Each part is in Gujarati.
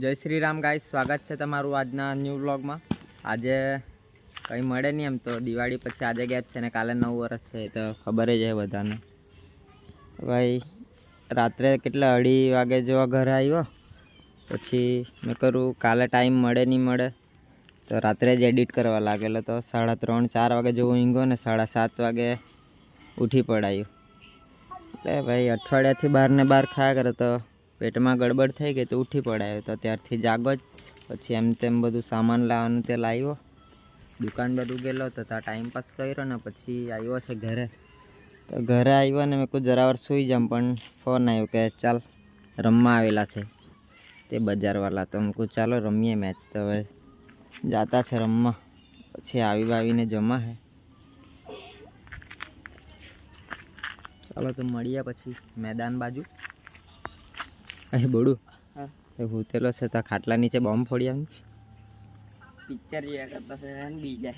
જય શ્રી રામ ગાઈસ, સ્વાગત છે તમારું આજના ન્યૂ વ્લોગમાં। આજે કંઈ મળે નહીં એમ તો દિવાળી પછી આજે ગેપ છે ને કાલે 9 વર્ષ છે તો ખબર જ છે બધાને। ભાઈ રાત્રે કેટલા 2:30 વાગે જેવા ઘરે આવ્યો, પછી મેં કરું કાલે ટાઈમ મળે નહીં મળે તો રાત્રે જ એડિટ કરવા લાગેલો તો 3:30-4 વાગે જેવું ઊંઘ્યો ને 7:30 વાગે ઉઠી પડાયું। એટલે ભાઈ અઠવાડિયાથી બહાર ને બહાર ખાયા કરે તો પેટમાં ગડબડ થઈ ગઈ તો ઉઠી પડાયો તો ત્યારથી જાગો જ। પછી એમ તેમ બધું સામાન લાવવાનું તે લાવ્યો, દુકાન બધું ગયેલો તો ત્યાં ટાઈમપાસ કર્યો ને પછી આવ્યો છે ઘરે। તો ઘરે આવ્યો ને મેં કહું જરાવાર સૂઈ જામ, પણ ફોન આવ્યો કે ચાલ રમવા આવેલા છે તે બજારવાળા, તો મેં કહું ચાલો રમીએ મેચ। તો હવે જાતા છે રમવા, પછી આવીને જમા હે। ચાલો તો મળીએ પછી મેદાન બાજુ। અહીં બોડું હુતેલો છે તો ખાટલા નીચે બોમ્બ ફોડી આવી પિક્ચર જોયા કરતા છે બીજા।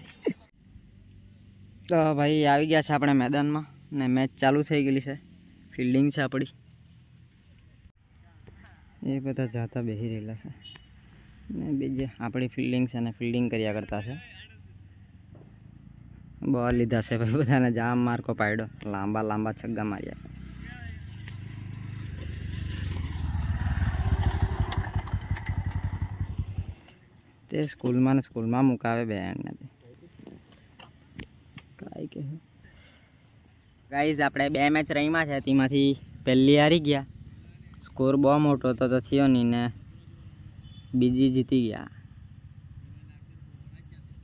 તો ભાઈ આવી ગયા છે આપણે મેદાનમાં ને મેચ ચાલુ થઈ ગયેલી છે, ફિલ્ડિંગ છે આપણી। એ બધા જાતા બેસી રહેલા છે ને બીજે આપણી ફિલ્ડિંગ છે ને ફિલ્ડિંગ કર્યા કરતા છે। બોલ લીધા છે ભાઈ બધાને, જામ માર્કો પાડ્યો, લાંબા છગ્ગા માર્યા। તે સ્કૂલમાં મુકાવે બેનને કાંઈ કે ગાઈઝ આપણે 2 મેચ રમ્યા છે, તેમાંથી પહેલી હારી ગયા, સ્કોર બહુ મોટો હતો તો થયો નહીં ને બીજી જીતી ગયા।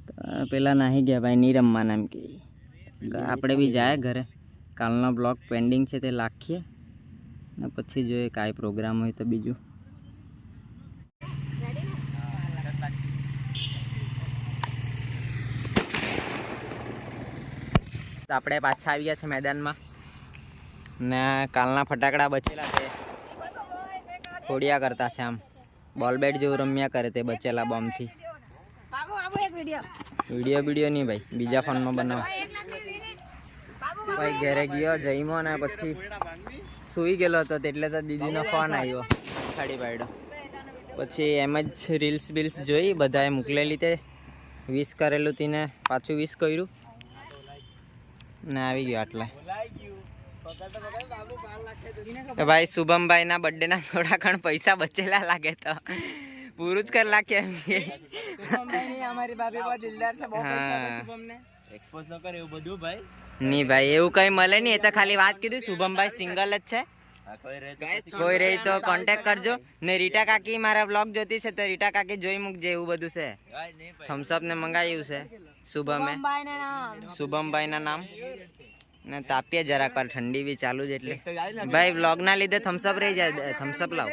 તો પેલા નાહી ગયા ભાઈ નહીં રમવાના એમ કે આપણે બી જાય ઘરે, કાલનો બ્લોગ પેન્ડિંગ છે તે લાખીએ ને પછી જોઈએ કાંઈ પ્રોગ્રામ હોય તો બીજું। તો આપણે પાછા આવી ગયા છે મેદાનમાં ને કાલના ફટાકડા બચેલા છે ફોડ્યા કરતા છે, આમ બોલ બેટ જેવું રમ્યા કરે તે બચેલા બોમ્બથી। વિડીયો નહીં ભાઈ, બીજા ફોનમાં બનાવો। ભાઈ ઘરે ગયો જઈમો ને પછી સૂઈ ગયેલો હતો એટલે તો દીદીનો ફોન આવ્યો, ખાડી પાડ્યો। પછી એમ જ રીલ્સ જોઈ, બધાએ મોકલેલી તે વિશ કરેલું તેને પાછું વિશ કર્યું ને આવી ગયો આટલા। તો ભાઈ શુભમભાઈના બર્થડેના થોડા ઘણ પૈસા બચેલા લાગે તો પૂરું જ કરી નાખીએ એમ કે। નહીં ભાઈ એવું કઈ મળે નહીં, એ તો ખાલી વાત કીધી, શુભમભાઈ સિંગલ જ છે, કોઈ રહી તો કોન્ટેક્ટ કરજો ને। રીટા કાકી મારા વ્લોગ જોતી છે તો રીટા કાકી જોઈ મૂકજે, એવું બધું છે। થમ્સઅપ ને મંગાવ્યું છે શુભમભાઈના નામ ને તાપીએ જરા કર, ઠંડી બી ચાલુ જ એટલે ભાઈ વ્લોગ ના લીધે થમ્સઅપ રહી જાય, થમ્સઅપ લાવ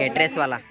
કેટરેસ વાલા।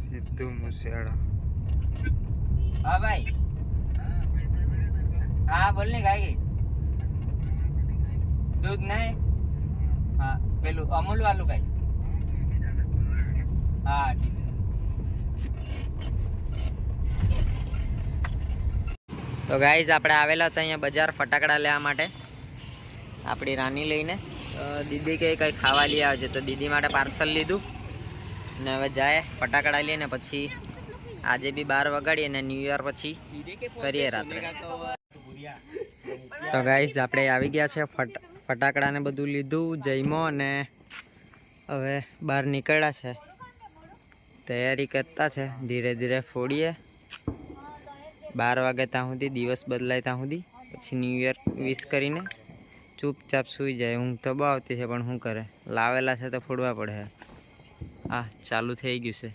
સિદ્ધુ મુસેવાડા। હા ભાઈ, હા બોલ ને ગાય દૂધ નહીં, હા પેલું અમૂલ વાળું ભાઈ, હા ઠીક છે। તો ગાઈઝ આપણે આવેલા હતા અહીંયા બજાર ફટાકડા લેવા માટે આપણી રાની લઈને। દીદી કંઈ ખાવા લઈ આવે છે તો દીદી માટે પાર્સલ લીધું ને હવે જાય ફટાકડા લઈને, પછી આજે બી 12 વગાડીએ ને ન્યૂ યર પછી કરીએ રાત્રે। તો ગાઈઝ આપણે આવી ગયા છે, ફટાકડાને બધું લીધું, જઈમો અને હવે બહાર નીકળ્યા છે, તૈયારી કરતા છે, ધીરે ધીરે ફોડીએ 12 વાગે ત્યાં સુધી, દિવસ બદલાય ત્યાં સુધી, પછી ન્યૂ યર વિશ કરીને ચૂપચાપ સૂઈ જાય. ઊંઘ તો બહુ આવતી છે પણ શું કરે, લાવેલા છે તો ફોડવા પડે. હા ચાલુ થઈ ગયું છે.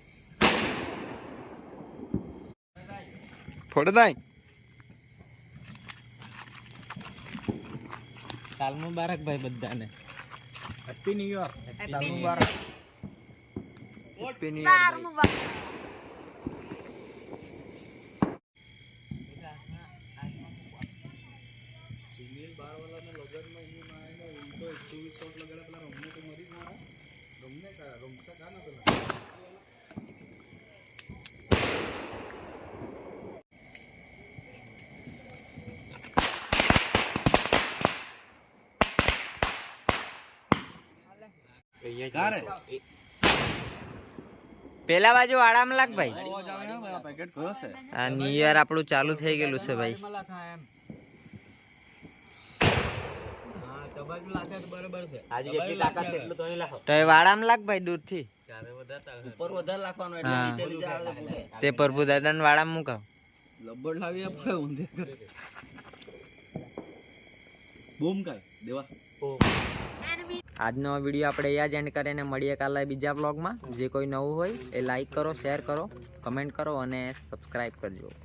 ફોડતાય સાલ મુબારક ભાઈ બધાને. Happy new year. સાલ મુબારક. હેપી ન્યુ યર ભાઈ. સુનિલ બારવાલાના લગનમાં એની માં એને ઉલટો 120 શોટ લગાડ્યા. પેલા રમને તો મરી ના રમને કા રમસા કા ના પેલા પેલા બાજુ આરામ લાગ ભાઈ. પેકેટ કયો છે? આ ન્યુ યર આપણું ચાલુ થઈ ગયેલું છે ભાઈ. તો એ વાડામાં લાગ ભાઈ દૂર થી. ઉપર વધારે લાખવાનો એટલે નીચે નીચે આવે તો તે પ્રભુ દાદા ને વાડામાં મુકાવ. લબ્બડ લાવી આપે ઊંધે બૂમ કાય દેવા. આજનો વિડીયો આપણે અહીંયા જ એન્ડ કરીને મળીએ કાલે બીજા બ્લોગમાં. જે કોઈ નવું હોય એ લાઈક કરો, શેર કરો, કમેન્ટ કરો અને સબસ્ક્રાઈબ કરજો.